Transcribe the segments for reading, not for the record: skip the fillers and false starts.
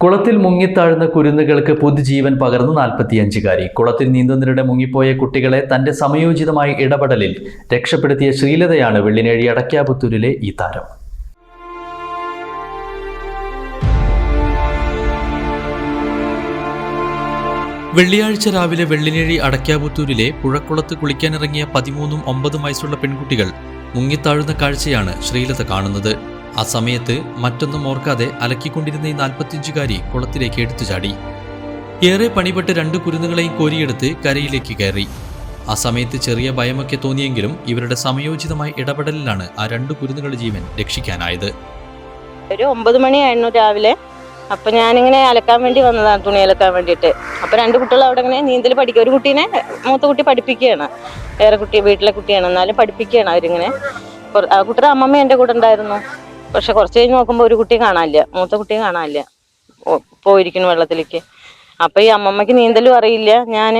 കുളത്തിൽ മുങ്ങിത്താഴുന്ന കുരുന്നുകൾക്ക് പുതുജീവൻ പകർന്നു 45-കാരി. കുളത്തിൽ നീന്തുന്നതിനിടെ മുങ്ങിപ്പോയ കുട്ടികളെ തന്റെ സമയോചിതമായ ഇടപെടലിൽ രക്ഷപ്പെടുത്തിയ ശ്രീലതയാണ് വെള്ളിനേഴി അടയ്ക്കാപുത്തൂരിലെ ഈ താരം. വെള്ളിയാഴ്ച രാവിലെ വെള്ളിനേഴി അടയ്ക്കാപുത്തൂരിലെ പുഴക്കുളത്ത് കുളിക്കാനിറങ്ങിയ 13ഉം 9ഉം വയസ്സുള്ള പെൺകുട്ടികൾ മുങ്ങിത്താഴുന്ന കാഴ്ചയാണ് ശ്രീലത കാണുന്നത്. ആ സമയത്ത് മറ്റൊന്നും ഓർക്കാതെ അലക്കിക്കൊണ്ടിരുന്ന ഈ 45-കാരി കുളത്തിലേക്ക് എടുത്തു ചാടി. ഏറെ പണിപ്പെട്ട് 2 കുരുന്നുകളെയും കോരിയെടുത്ത് കരയിലേക്ക് കയറി. ആ സമയത്ത് ചെറിയ ഭയമൊക്കെ തോന്നിയെങ്കിലും ഇവരുടെ സമയോചിതമായ ഇടപെടലിലാണ് ആ 2 കുരുന്നുകളുടെ ജീവൻ രക്ഷിക്കാനായത്. ഒരു 9 മണിയായിരുന്നു രാവിലെ. അപ്പൊ ഞാനിങ്ങനെ അലക്കാൻ വേണ്ടി വന്നതാണ്, തുണി അലക്കാൻ വേണ്ടിയിട്ട്. അപ്പൊ 2 കുട്ടികൾ അവിടെ ഇങ്ങനെ നീന്തൽ പഠിക്കുക. ഒരു കുട്ടീനെ മൂത്ത കുട്ടി പഠിപ്പിക്കുകയാണ്, വേറെ കുട്ടി വീട്ടിലെ കുട്ടിയാണ്, എന്നാലും പഠിപ്പിക്കുകയാണ് അവരിങ്ങനെ. ആ കുട്ടിയുടെ അമ്മമ്മ എൻ്റെ കൂടെ ഉണ്ടായിരുന്നു. പക്ഷെ കുറച്ച് കഴിഞ്ഞ് നോക്കുമ്പോൾ ഒരു കുട്ടി കാണാനില്ല, മൂത്ത കുട്ടിയെ കാണാനില്ല, പോയിരിക്കുന്നു വെള്ളത്തിലേക്ക്. അപ്പൊ ഈ അമ്മമ്മയ്ക്ക് നീന്തലും അറിയില്ല. ഞാൻ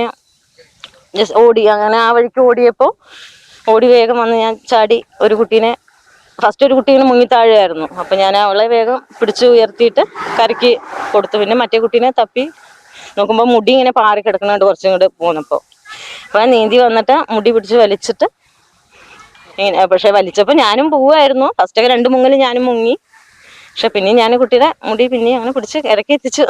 ജസ്റ്റ് ഓടി, അങ്ങനെ ആ വഴിക്ക് ഓടിയപ്പോൾ ഓടി വേഗം വന്ന് ഞാൻ ചാടി ഒരു കുട്ടീനെ, ഫസ്റ്റ് ഒരു കുട്ടി ഇങ്ങനെ മുങ്ങിത്താഴെയായിരുന്നു. അപ്പൊ ഞാൻ അവളെ വേഗം പിടിച്ച് ഉയർത്തിയിട്ട് കരയ്ക്ക് കൊടുത്തു. പിന്നെ മറ്റേ കുട്ടീനെ തപ്പി നോക്കുമ്പോൾ മുടി ഇങ്ങനെ പാറി കിടക്കുന്നുണ്ട് കുറച്ചും കൂടെ പോന്നപ്പോൾ. അപ്പൊ ഞാൻ നീന്തി വന്നിട്ട് മുടി പിടിച്ച് വലിച്ചിട്ട് ഇങ്ങനെ, പക്ഷെ വലിച്ചപ്പോൾ ഞാനും പോവായിരുന്നു. ഫസ്റ്റൊക്കെ 2 മുങ്ങലും ഞാനും മുങ്ങി. പക്ഷെ പിന്നെ ഞാൻ കുട്ടിയുടെ മുടി പിന്നെ അങ്ങനെ പിടിച്ച് ഇറക്കി എത്തിച്ചു.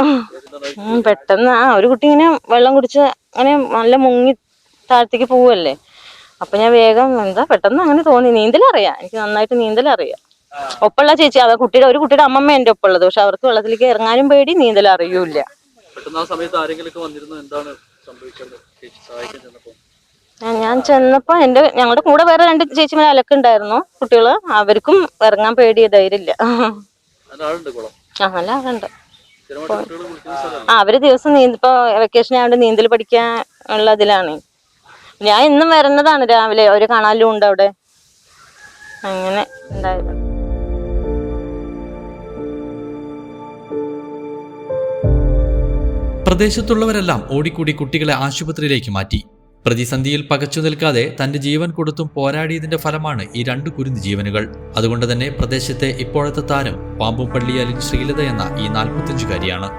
പെട്ടെന്ന് ഒരു കുട്ടി ഇങ്ങനെ വെള്ളം കുടിച്ച് അങ്ങനെ നല്ല മുങ്ങി താഴത്തേക്ക് പോവല്ലേ. അപ്പൊ ഞാൻ വേഗം പെട്ടെന്ന് അങ്ങനെ തോന്നി. നീന്തലറിയാം, എനിക്ക് നന്നായിട്ട് നീന്തലറിയാം. ഒപ്പമുള്ള ചേച്ചി, ഒരു കുട്ടിയുടെ അമ്മമ്മ എൻ്റെ ഒപ്പമുള്ളത്. പക്ഷെ അവർക്ക് വെള്ളത്തിലേക്ക് ഇറങ്ങാനും പേടി, നീന്തൽ അറിയൂല. ഞാൻ ചെന്നപ്പോ ഞങ്ങളുടെ കൂടെ വേറെ 2 ചേച്ചിമാർ അലക്കുണ്ടായിരുന്നു കുട്ടികള്. അവർക്കും ഇറങ്ങാൻ പേടി, ധൈര്യമില്ല. നല്ല ആളുണ്ട്. അവര് ദിവസം ഇപ്പൊ വെക്കേഷൻ ആയതുകൊണ്ട് നീന്തൽ പഠിക്കാൻ ഉള്ള ഇതിലാണ്. ഞാൻ ഇന്നും വരുന്നതാണ് രാവിലെ, ഒരു കാണാലും ഉണ്ട് അവിടെ. അങ്ങനെ ഉണ്ടായത്. പ്രദേശത്തുള്ളവരെല്ലാം ഓടിക്കൂടി കുട്ടികളെ ആശുപത്രിയിലേക്ക് മാറ്റി. പ്രതിസന്ധിയിൽ പകച്ചു നിൽക്കാതെ തന്റെ ജീവൻ കൊടുത്തും പോരാടിയതിന്റെ ഫലമാണ് ഈ 2 കുരുന്നു ജീവനുകൾ. അതുകൊണ്ട് തന്നെ പ്രദേശത്തെ ഇപ്പോഴത്തെ താരം പാമ്പും പള്ളിയാലിൻ ശ്രീലത എന്ന ഈ 45-കാരിയാണ്.